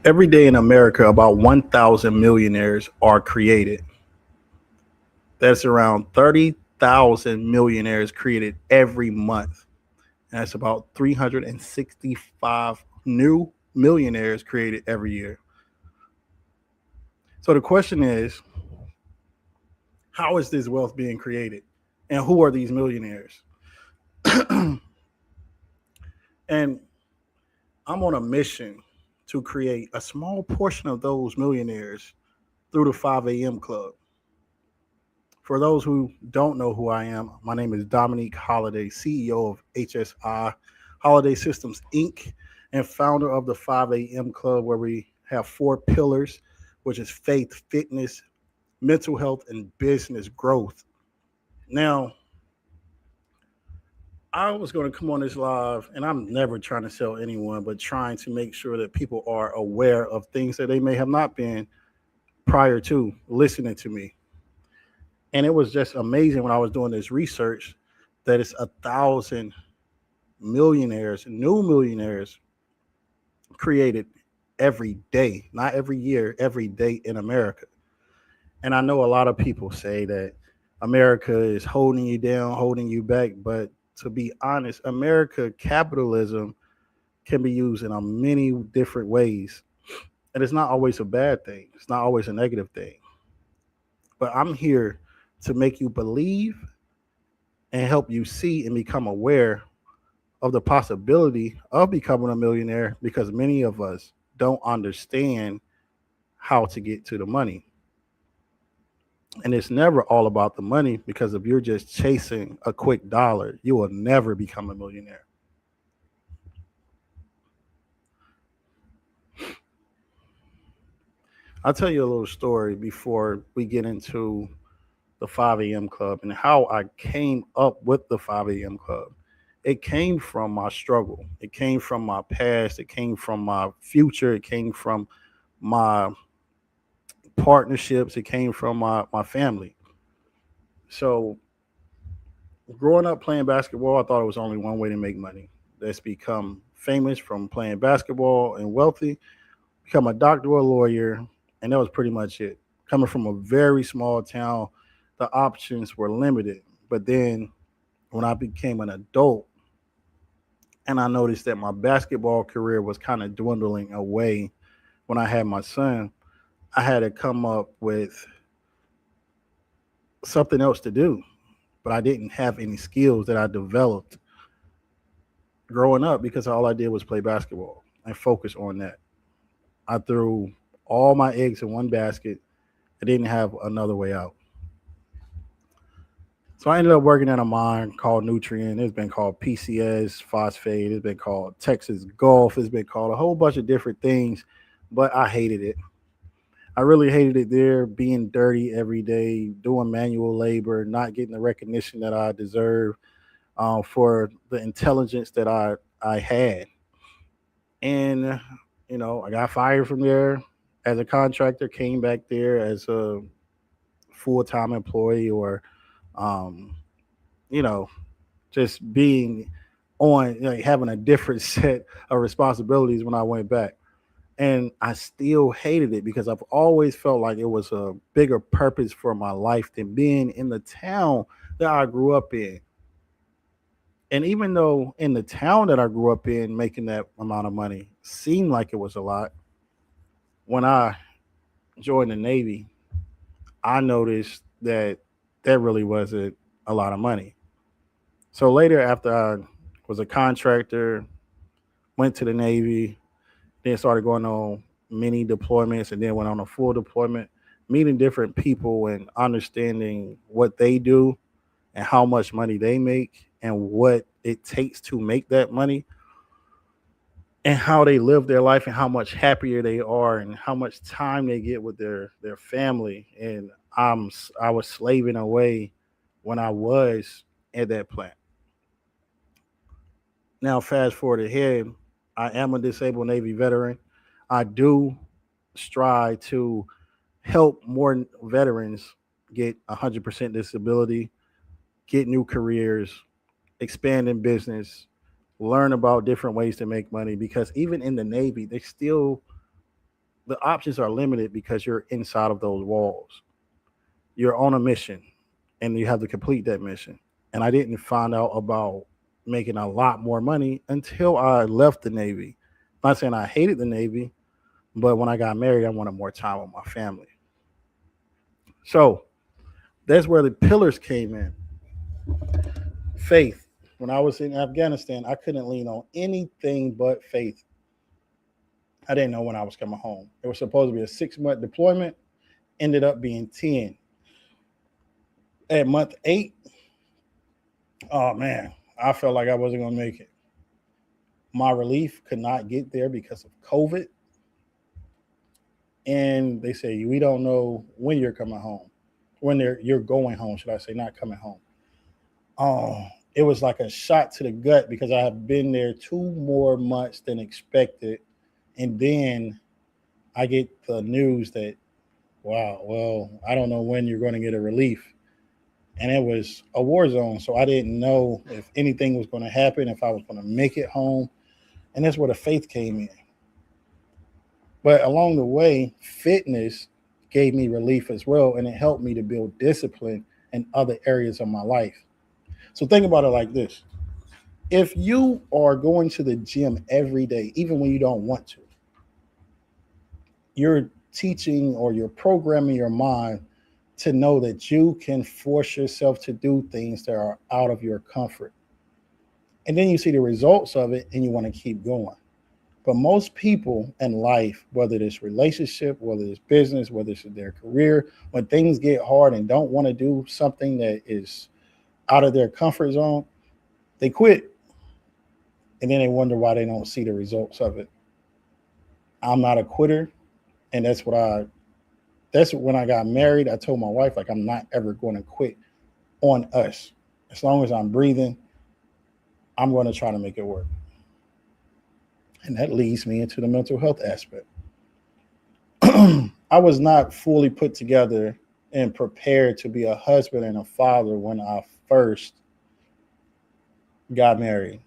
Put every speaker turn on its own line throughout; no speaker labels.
Every day in America, about 1,000 millionaires are created. That's around 30,000 millionaires created every month. And that's about 365 new millionaires created every year. So the question is, how is this wealth being created? And who are these millionaires? And I'm on a mission to create a small portion of those millionaires through the 5 a.m. club. For those who don't know who I am, my name is Dominique Holiday, CEO of HSI Holiday Systems Inc., and founder of the 5 a.m. Club, where we have four pillars, which is faith, fitness, mental health, and business growth. Now, I was going to come on this live, and I'm never trying to sell anyone, but trying to make sure that people are aware of things that they may have not been prior to listening to me. And it was just amazing when I was doing this research that it's 1,000 millionaires, new millionaires created every day, not every year, every day in America. And I know a lot of people say that America is holding you down, holding you back. But to be honest, America capitalism can be used in a many different ways. And it's not always a bad thing. It's not always a negative thing. But I'm here to make you believe and help you see and become aware of the possibility of becoming a millionaire because many of us don't understand how to get to the money. And it's never all about the money because if you're just chasing a quick dollar, you will never become a millionaire. I'll tell you a little story before we get into the 5 a.m. club and how I came up with the 5 a.m. club. It came from my struggle. It came from my past. It came from my future. It came from my partnerships. It came from my family. So growing up playing basketball, I thought it was only one way to make money. That's become famous from playing basketball and wealthy, become a doctor or a lawyer, and that was pretty much it. Coming from a very small town, the options were limited. But then when I became an adult and I noticed that my basketball career was kind of dwindling away when I had my son, I had to come up with something else to do. But I didn't have any skills that I developed growing up because all I did was play basketball and focus on that. I threw all my eggs in one basket. I didn't have another way out. So I ended up working at a mine called Nutrient. It's been called PCS, phosphate. It's been called Texas Gulf. It's been called a whole bunch of different things, but I hated it. I really hated it there, being dirty every day, doing manual labor, not getting the recognition that I deserve for the intelligence that I had. And, I got fired from there as a contractor, came back there as a full time employee or, um, you know, just being on, like, having a different set of responsibilities when I went back. And I still hated it because I've always felt like it was a bigger purpose for my life than being in the town that I grew up in. And even though in the town that I grew up in, making that amount of money seemed like it was a lot, when I joined the Navy, I noticed that that really wasn't a lot of money. So later, after I was a contractor, went to the Navy, then started going on mini deployments, and then went on a full deployment, meeting different people and understanding what they do and how much money they make and what it takes to make that money and how they live their life and how much happier they are and how much time they get with their family. And I was slaving away when I was at that plant. Now fast forward ahead, I am a disabled Navy veteran. I do strive to help more veterans get 100% disability, get new careers, expand in business, learn about different ways to make money because even in the Navy, they still the options are limited because you're inside of those walls. You're on a mission and you have to complete that mission. And I didn't find out about making a lot more money until I left the Navy. I'm not saying I hated the Navy, but when I got married, I wanted more time with my family. So that's where the pillars came in. Faith. When I was in Afghanistan, I couldn't lean on anything but faith. I didn't know when I was coming home. It was supposed to be a 6-month deployment, ended up being 10. At month 8, oh man, I felt like I wasn't going to make it. My relief could not get there because of COVID. And they say, we don't know when you're coming home. You're going home, should I say, not coming home. Oh, it was like a shot to the gut because I have been there 2 more months than expected. And then I get the news that, wow, well, I don't know when you're going to get a relief. And it was a war zone. So I didn't know if anything was going to happen, if I was going to make it home. And that's where the faith came in. But along the way, fitness gave me relief as well. And it helped me to build discipline in other areas of my life. So think about it like this. If you are going to the gym every day, even when you don't want to, you're teaching or you're programming your mind to know that you can force yourself to do things that are out of your comfort. And then you see the results of it and you want to keep going. But most people in life, whether it's relationship, whether it's business, whether it's their career, when things get hard and don't want to do something that is out of their comfort zone, they quit. And then they wonder why they don't see the results of it. I'm not a quitter. And that's when I got married. I told my wife, like, I'm not ever going to quit on us. As long as I'm breathing, I'm going to try to make it work. And that leads me into the mental health aspect. I was not fully put together and prepared to be a husband and a father when I first got married.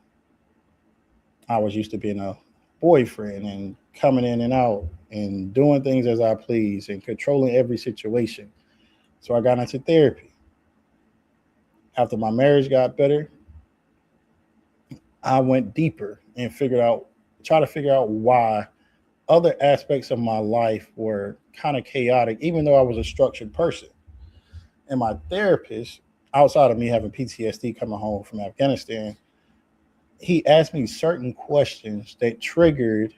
I was used to being a boyfriend and coming in and out and doing things as I please and controlling every situation. So I got into therapy. After my marriage got better, I went deeper and try to figure out why other aspects of my life were kind of chaotic, even though I was a structured person. And my therapist, outside of me having PTSD coming home from Afghanistan, he asked me certain questions that triggered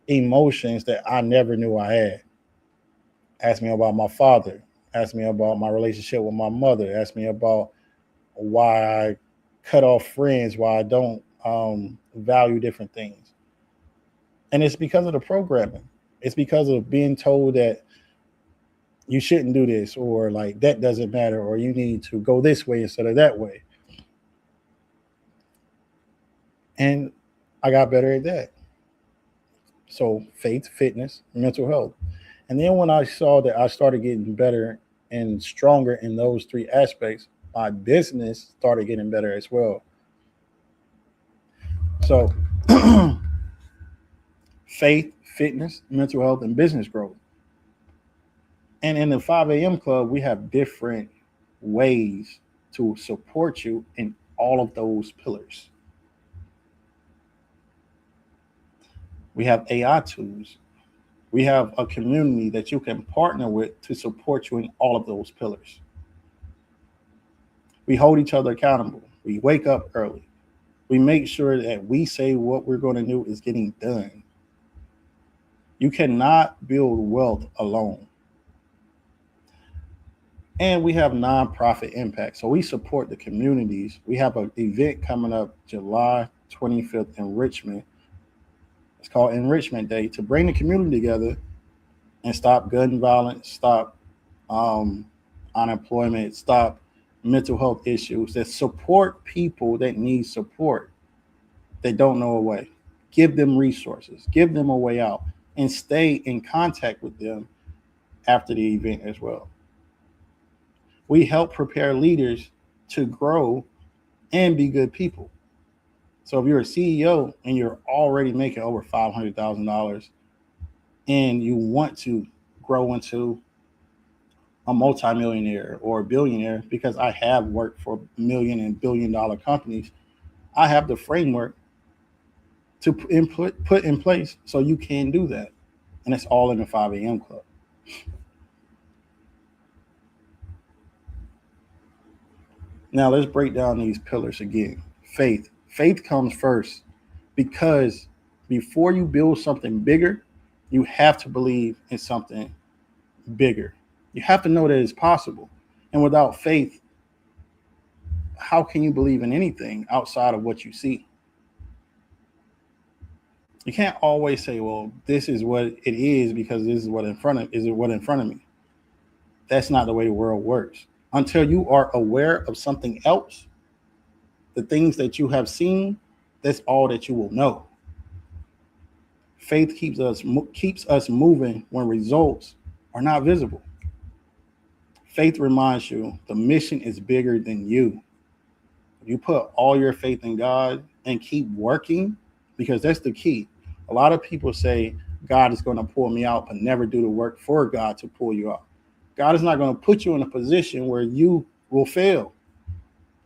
emotions that I never knew I had. Asked me about my father, asked me about my relationship with my mother, asked me about why I cut off friends, why I don't value different things. And it's because of the programming. It's because of being told that you shouldn't do this, or like that doesn't matter, or you need to go this way instead of that way. And I got better at that. So faith, fitness, mental health. And then when I saw that I started getting better and stronger in those 3 aspects, my business started getting better as well. So faith, fitness, mental health, and business growth. And in the 5 a.m. club, we have different ways to support you in all of those pillars. We have AI tools. We have a community that you can partner with to support you in all of those pillars. We hold each other accountable. We wake up early. We make sure that we say what we're going to do is getting done. You cannot build wealth alone. And we have nonprofit impact. So we support the communities. We have an event coming up July 25th in Richmond. It's called Enrichment Day, to bring the community together and stop gun violence, stop unemployment, stop mental health issues, that support people that need support, that don't know a way. Give them resources, give them a way out, and stay in contact with them after the event as well. We help prepare leaders to grow and be good people. So if you're a CEO and you're already making over $500,000, and you want to grow into a multimillionaire or a billionaire, because I have worked for $1 million and $1 billion companies, I have the framework to put in place so you can do that. And it's all in the 5 a.m. club. Now let's break down these pillars again. Faith. Faith comes first, because before you build something bigger, you have to believe in something bigger. You have to know that it's possible. And without faith, how can you believe in anything outside of what you see? You can't always say, well, this is what it is because this is what in front of me. That's not the way the world works. Until you are aware of something else, the things that you have seen, that's all that you will know. Faith keeps us moving when results are not visible. Faith reminds you the mission is bigger than you. You put all your faith in God and keep working, because that's the key. A lot of people say God is going to pull me out, but never do the work for God to pull you out. God is not going to put you in a position where you will fail.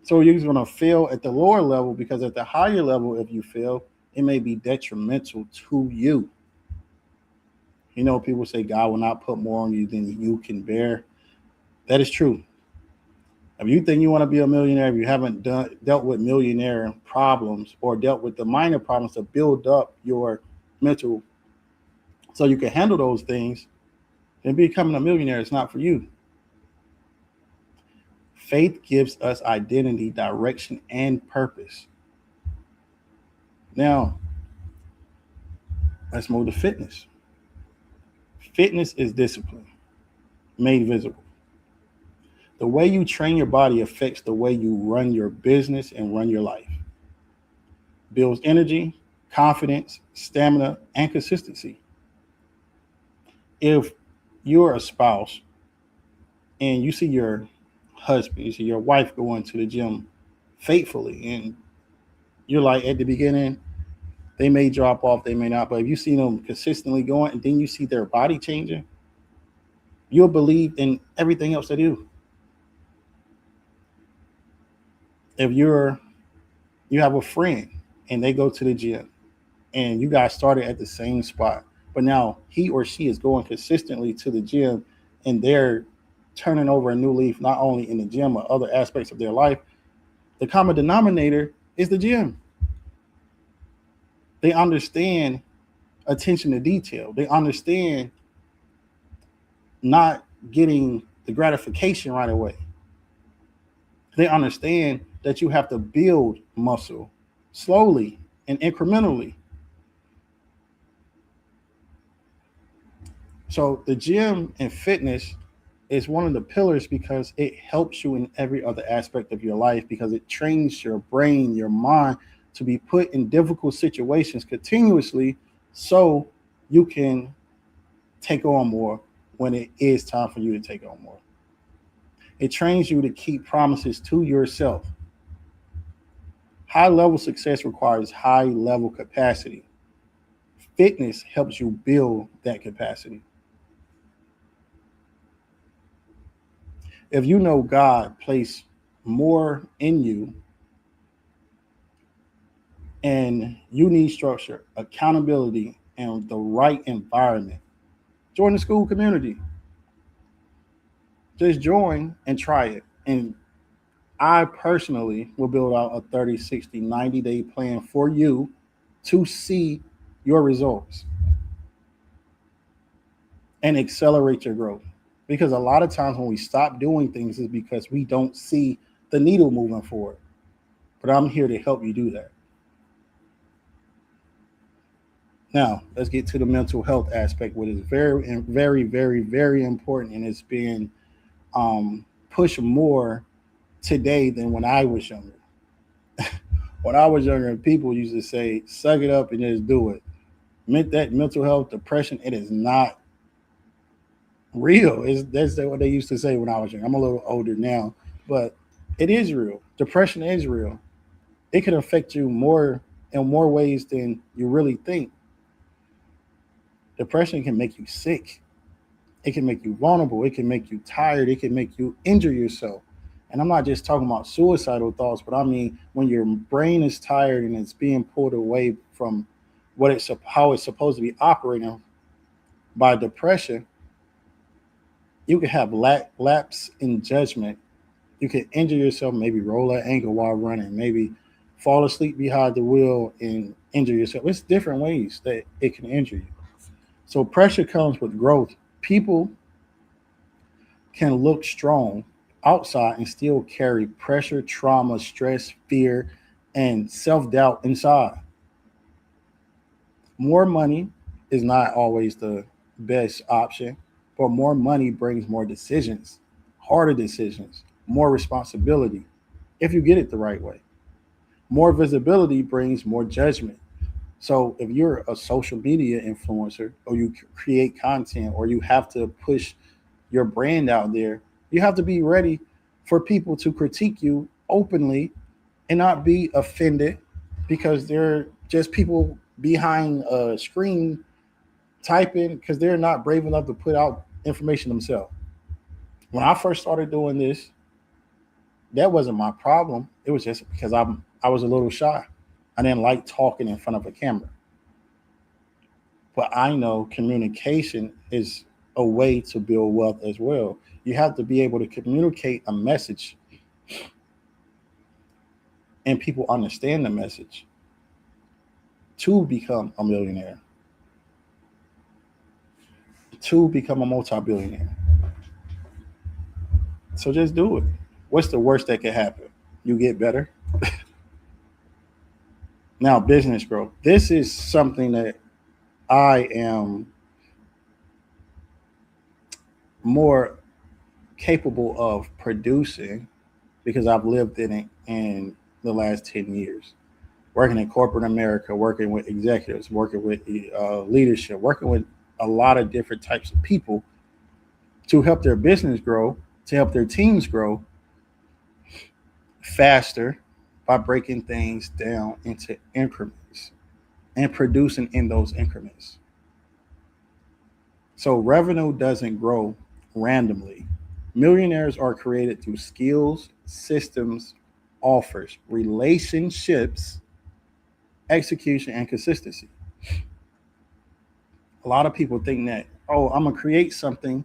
So you're going to fail at the lower level, because at the higher level, if you fail, it may be detrimental to you. You know, people say God will not put more on you than you can bear. That is true. If you think you want to be a millionaire, if you haven't dealt with millionaire problems or dealt with the minor problems to build up your mental so you can handle those things, then becoming a millionaire is not for you. Faith gives us identity, direction, and purpose. Now, let's move to fitness. Fitness is discipline made visible. The way you train your body affects the way you run your business and run your life. Builds energy, confidence, stamina, and consistency. If you're a spouse and you see your husband, you see your wife going to the gym faithfully, and you're like, at the beginning, they may drop off, they may not, but if you see them consistently going and then you see their body changing, you'll believe in everything else they do. If you have a friend and they go to the gym and you guys started at the same spot, but now he or she is going consistently to the gym and they're turning over a new leaf, not only in the gym but other aspects of their life, the common denominator is the gym. They understand attention to detail. They understand not getting the gratification right away. They understand that you have to build muscle slowly and incrementally. So the gym and fitness is one of the pillars because it helps you in every other aspect of your life, because it trains your brain, your mind to be put in difficult situations continuously so you can take on more when it is time for you to take on more. It trains you to keep promises to yourself. High level success requires high level capacity. Fitness helps you build that capacity. If you know God placed more in you and you need structure, accountability, and the right environment, join the school community. Just join and try it. And I personally will build out a 30, 60, 90-day plan for you to see your results and accelerate your growth. Because a lot of times when we stop doing things is because we don't see the needle moving forward. But I'm here to help you do that. Now, let's get to the mental health aspect, which is very, very, very, very important. And it's being pushed more today than when I was younger. When I was younger, people used to say, suck it up and just do it. Meant that mental health, depression, it is not real. That's what they used to say when I was young. I'm a little older now, but it is real. Depression is real. It can affect you more in more ways than you really think. Depression can make you sick. It can make you vulnerable. It can make you tired. It can make you injure yourself. And I'm not just talking about suicidal thoughts, but I mean when your brain is tired and it's being pulled away from how it's supposed to be operating by depression, you can have lapse in judgment. You can injure yourself, maybe roll an ankle while running, maybe fall asleep behind the wheel and injure yourself. It's different ways that it can injure you. So pressure comes with growth. People can look strong outside and still carry pressure, trauma, stress, fear, and self doubt inside. More money is not always the best option, but more money brings more decisions, harder decisions, more responsibility if you get it the right way. More visibility brings more judgment. So if you're a social media influencer or you create content or you have to push your brand out there, you have to be ready for people to critique you openly and not be offended because they're just people behind a screen typing because they're not brave enough to put out information themselves. When I first started doing this, that wasn't my problem. It was just because I was a little shy. I didn't like talking in front of a camera. But I know communication is a way to build wealth as well. You have to be able to communicate a message and people understand the message to become a millionaire, to become a multi-billionaire. So just do it. What's the worst that could happen? You get better. Now, business growth. This is something that I am more capable of producing because I've lived in it in the last 10 years. Working in corporate America, working with executives, working with leadership, working with a lot of different types of people to help their business grow, to help their teams grow faster by breaking things down into increments and producing in those increments. So revenue doesn't grow randomly. Millionaires are created through skills, systems, offers, relationships, execution, and consistency. A lot of people think that, oh, I'm going to create something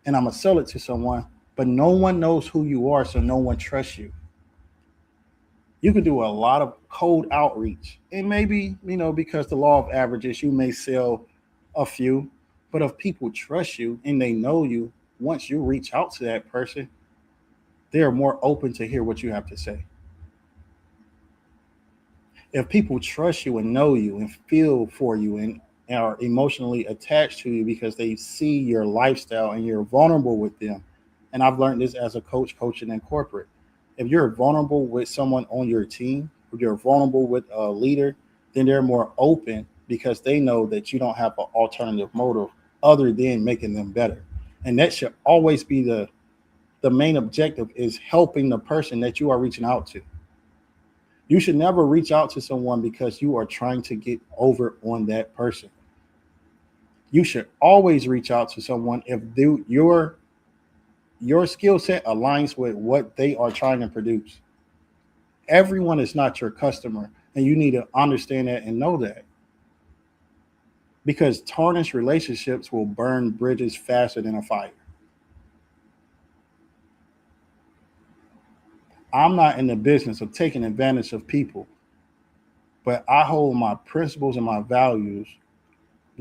and I'm going to sell it to someone, but no one knows who you are, so no one trusts you. You could do a lot of cold outreach, and maybe, because the law of averages, you may sell a few, but if people trust you and they know you, once you reach out to that person, they're more open to hear what you have to say. If people trust you and know you and feel for you and are emotionally attached to you because they see your lifestyle and you're vulnerable with them. And I've learned this as a coach, coaching in corporate. If you're vulnerable with someone on your team, if you're vulnerable with a leader, then they're more open because they know that you don't have an alternative motive other than making them better. And that should always be the main objective, is helping the person that you are reaching out to. You should never reach out to someone because you are trying to get over on that person. You should always reach out to someone if your skill set aligns with what they are trying to produce. Everyone is not your customer, and you need to understand that and know that. Because tarnished relationships will burn bridges faster than a fire. I'm not in the business of taking advantage of people, but I hold my principles and my values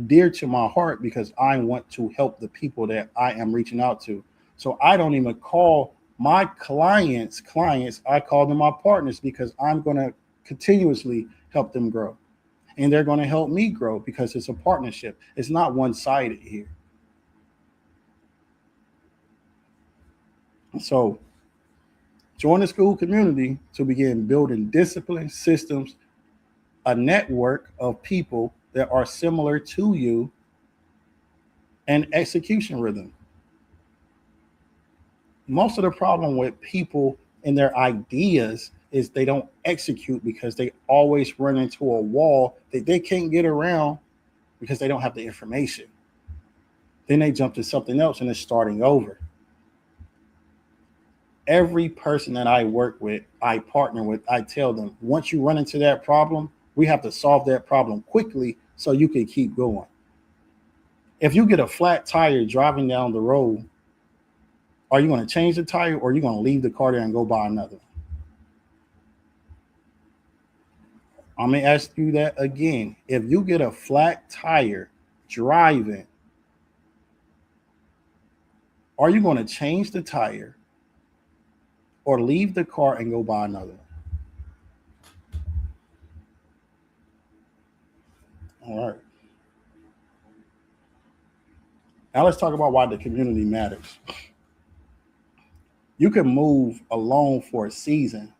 dear to my heart because I want to help the people that I am reaching out to. So I don't even call my clients, I call them my partners because I'm going to continuously help them grow. And they're going to help me grow because it's a partnership. It's not one-sided here. So join the school community to begin building discipline, systems, a network of people that are similar to you, and execution rhythm. Most of the problem with people and their ideas is they don't execute because they always run into a wall that they can't get around because they don't have the information. Then they jump to something else and it's starting over. Every person that I work with, I partner with, I tell them, once you run into that problem, we have to solve that problem quickly so you can keep going. If you get a flat tire driving down the road, are you going to change the tire or are you going to leave the car there and go buy another? I'm going to ask you that again. If you get a flat tire driving, are you going to change the tire or leave the car and go buy another? All right. Now let's talk about why the community matters. You can move alone for a season,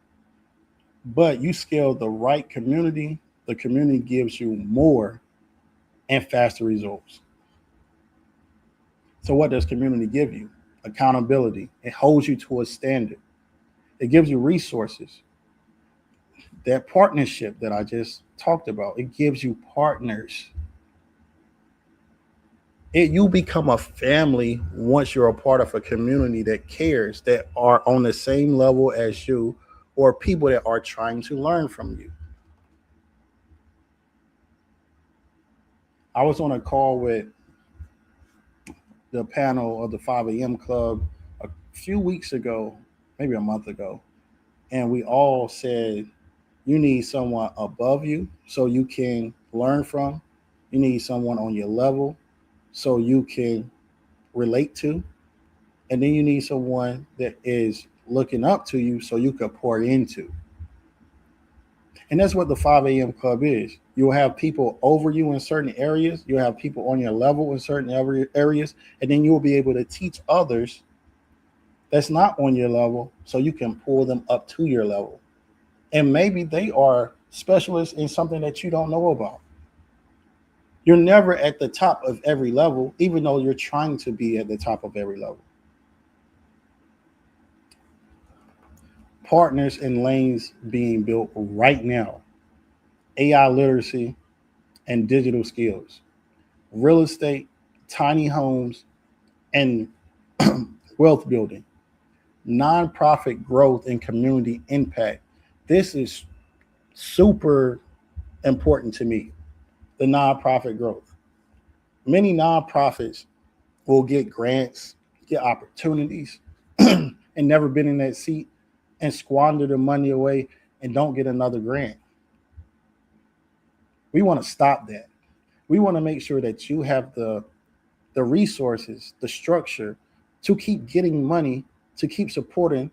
but you scale the right community, the community gives you more and faster results. So what does community give you? Accountability. It holds you to a standard. It gives you resources. That partnership that I just talked about, it gives you partners. You become a family once you're a part of a community that cares, that are on the same level as you, or people that are trying to learn from you. I was on a call with the panel of the 5 a.m. club a few weeks ago, maybe a month ago, and we all said you need someone above you so you can learn from. You need someone on your level so you can relate to. And then you need someone that is looking up to you so you can pour into. And that's what the 5 a.m. club is. You'll have people over you in certain areas. You'll have people on your level in certain areas. And then you'll be able to teach others that's not on your level so you can pull them up to your level. And maybe they are specialists in something that you don't know about. You're never at the top of every level, even though you're trying to be at the top of every level. Partners and lanes being built right now. AI literacy and digital skills, real estate, tiny homes, and wealth building, nonprofit growth and community impact. This is super important to me. The nonprofit growth. Many nonprofits will get grants, get opportunities, and never been in that seat and squander the money away and don't get another grant. We want to stop that. We want to make sure that you have the resources, the structure to keep getting money, to keep supporting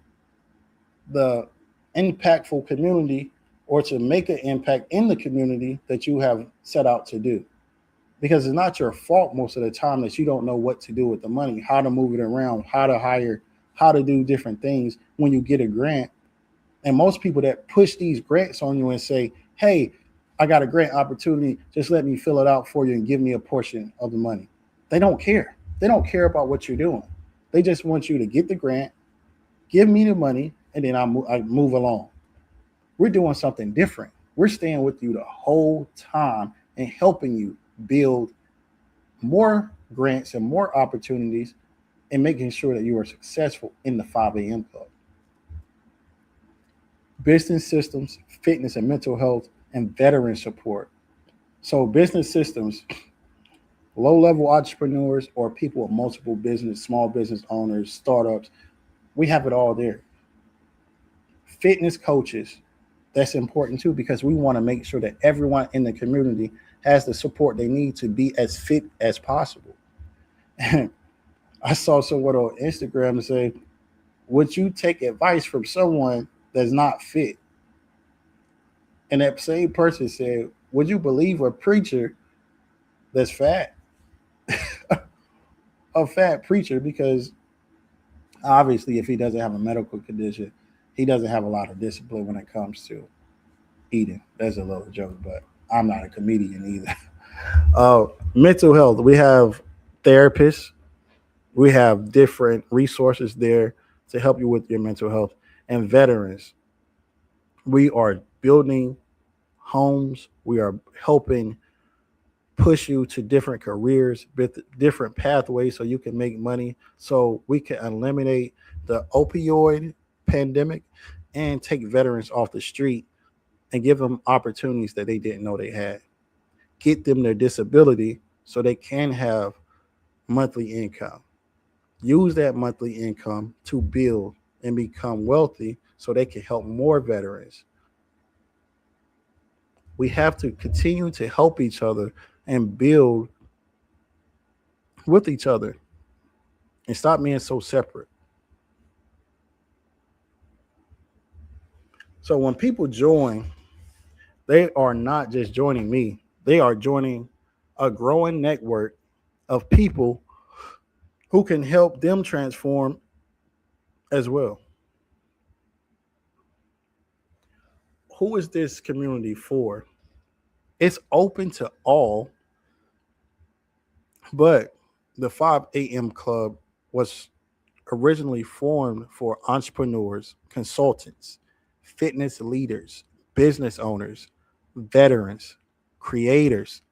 the impactful community or to make an impact in the community that you have set out to do. Because it's not your fault most of the time that you don't know what to do with the money, how to move it around, how to hire, how to do different things when you get a grant. And most people that push these grants on you and say, hey, I got a grant opportunity, just let me fill it out for you and give me a portion of the money. They don't care. They don't care about what you're doing. They just want you to get the grant, give me the money, and then I move along. We're doing something different. We're staying with you the whole time and helping you build more grants and more opportunities and making sure that you are successful in the 5 a.m. club. Business systems, fitness and mental health, and veteran support. So business systems, low-level entrepreneurs or people with multiple business, small business owners, startups, we have it all there. Fitness coaches, that's important too because we want to make sure that everyone in the community has the support they need to be as fit as possible. And I saw someone on Instagram say, would you take advice from someone that's not fit? And that same person said, would you believe a preacher that's fat? A fat preacher, because obviously if he doesn't have a medical condition, he doesn't have a lot of discipline when it comes to eating. That's a little joke, but I'm not a comedian either. Mental health, we have therapists, we have different resources there to help you with your mental health. And veterans, we are building homes, we are helping push you to different careers with different pathways so you can make money, so we can eliminate the opioid pandemic and take veterans off the street and give them opportunities that they didn't know they had. Get them their disability so they can have monthly income. Use that monthly income to build and become wealthy so they can help more veterans. We have to continue to help each other and build with each other and stop being so separate. So when people join, they are not just joining me, they are joining a growing network of people who can help them transform as well. Who is this community for? It's open to all, but the 5 a.m. club was originally formed for entrepreneurs, consultants, fitness leaders, business owners, veterans, creators,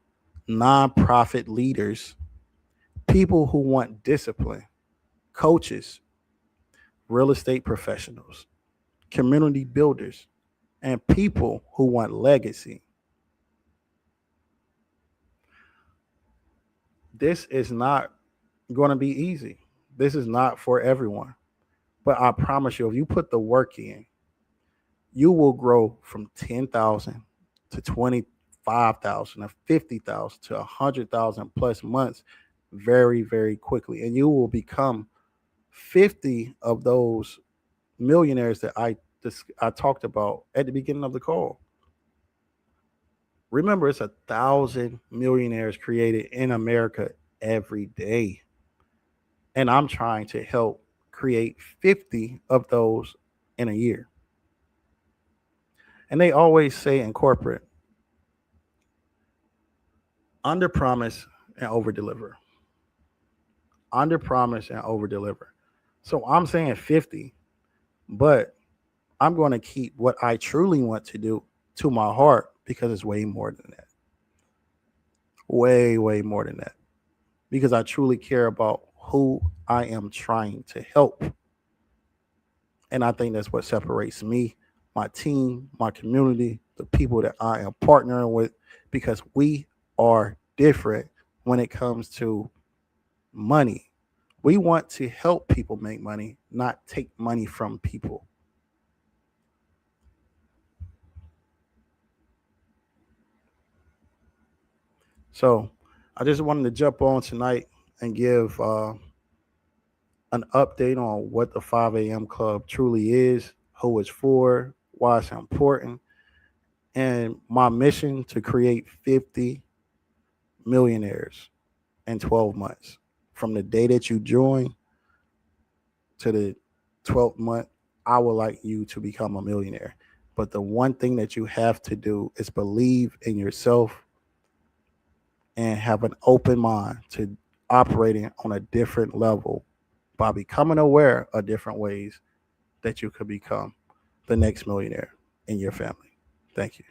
nonprofit leaders, people who want discipline, coaches, real estate professionals, community builders, and people who want legacy. This is not going to be easy. This is not for everyone. But I promise you, if you put the work in, you will grow from 10,000 to 25,000 to 50,000 to 100,000 plus months very, very quickly. And you will become 50 of those millionaires that I talked about at the beginning of the call. Remember, it's 1,000 millionaires created in America every day. And I'm trying to help create 50 of those in a year. And they always say in corporate, under promise and over deliver. Under promise and over deliver. So I'm saying 50, but I'm going to keep what I truly want to do to my heart because it's way more than that. Way, way more than that. Because I truly care about who I am trying to help. And I think that's what separates me, my team, my community, the people that I am partnering with, because we are different when it comes to money. We want to help people make money, not take money from people. So I just wanted to jump on tonight and give an update on what the 5 a.m. Club truly is, who it's for, why it's important, and my mission to create 50 millionaires in 12 months. From the day that you join to the 12th month, I would like you to become a millionaire. But the one thing that you have to do is believe in yourself and have an open mind to operating on a different level by becoming aware of different ways that you could become the next millionaire in your family. Thank you.